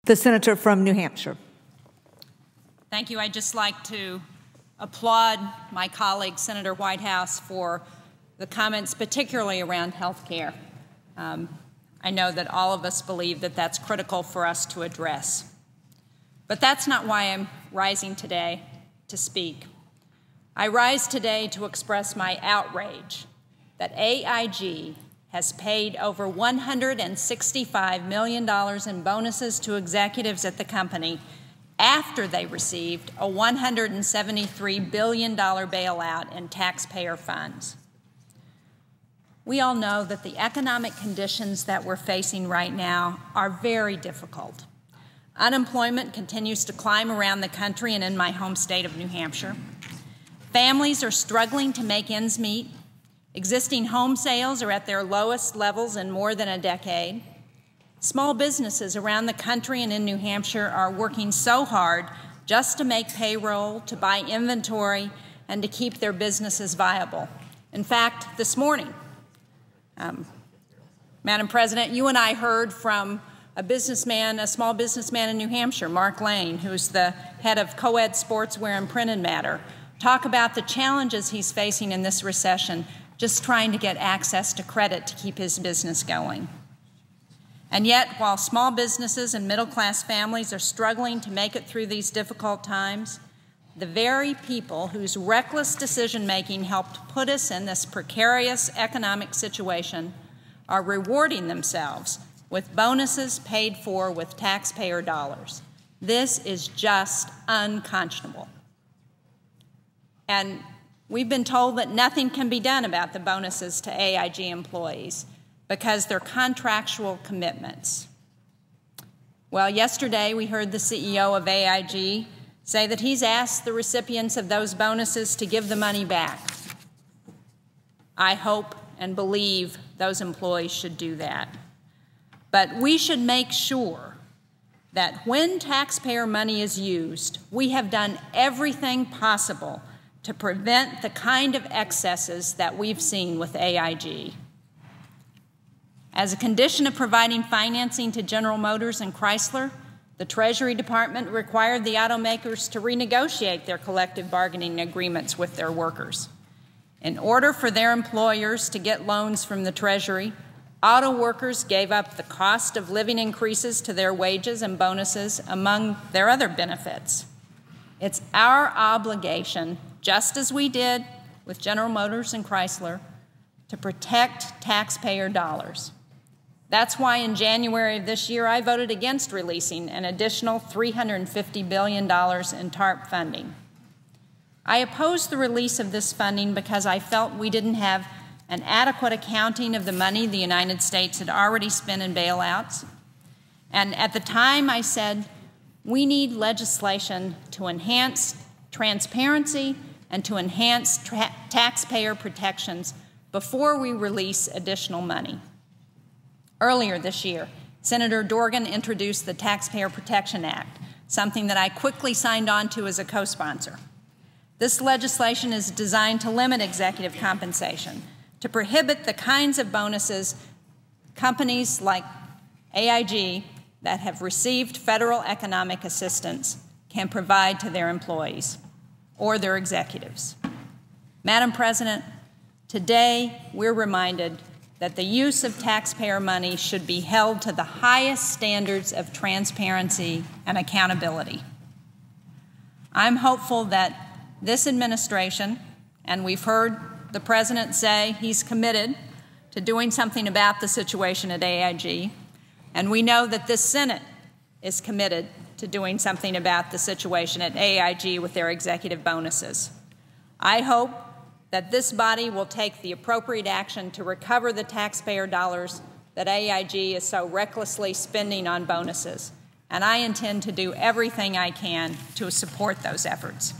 The senator from New Hampshire. Thank you. I'd just like to applaud my colleague, Senator Whitehouse, for the comments, particularly around health care. I know that all of us believe that that's critical for us to address. But that's not why I'm rising today to speak. I rise today to express my outrage that AIG has paid over $165 million in bonuses to executives at the company after they received a $173 billion bailout in taxpayer funds. We all know that the economic conditions that we're facing right now are very difficult. Unemployment continues to climb around the country and in my home state of New Hampshire. Families are struggling to make ends meet. Existing home sales are at their lowest levels in more than a decade. Small businesses around the country and in New Hampshire are working so hard just to make payroll, to buy inventory, and to keep their businesses viable. In fact, this morning, Madam President, you and I heard from a small businessman in New Hampshire, Mark Lane, who's the head of co-ed sportswear and printed matter, talk about the challenges he's facing in this recession, just trying to get access to credit to keep his business going. And yet, while small businesses and middle-class families are struggling to make it through these difficult times, the very people whose reckless decision-making helped put us in this precarious economic situation are rewarding themselves with bonuses paid for with taxpayer dollars. This is just unconscionable. And we've been told that nothing can be done about the bonuses to AIG employees because they're contractual commitments. Well, yesterday we heard the CEO of AIG say that he's asked the recipients of those bonuses to give the money back. I hope and believe those employees should do that. But we should make sure that when taxpayer money is used, we have done everything possible to prevent the kind of excesses that we've seen with AIG. As a condition of providing financing to General Motors and Chrysler, the Treasury Department required the automakers to renegotiate their collective bargaining agreements with their workers. In order for their employers to get loans from the Treasury, auto workers gave up the cost of living increases to their wages and bonuses among their other benefits. It's our obligation, just as we did with General Motors and Chrysler, to protect taxpayer dollars. That's why in January of this year I voted against releasing an additional $350 billion in TARP funding. I opposed the release of this funding because I felt we didn't have an adequate accounting of the money the United States had already spent in bailouts. And at the time I said, we need legislation to enhance transparency and to enhance taxpayer protections before we release additional money. Earlier this year, Senator Dorgan introduced the Taxpayer Protection Act, something that I quickly signed on to as a co-sponsor. This legislation is designed to limit executive compensation, to prohibit the kinds of bonuses companies like AIG that have received federal economic assistance can provide to their employees or their executives. Madam President, today we're reminded that the use of taxpayer money should be held to the highest standards of transparency and accountability. I'm hopeful that this administration, and we've heard the President say he's committed to doing something about the situation at AIG, and we know that this Senate is committed to doing something about the situation at AIG with their executive bonuses. I hope that this body will take the appropriate action to recover the taxpayer dollars that AIG is so recklessly spending on bonuses, and I intend to do everything I can to support those efforts.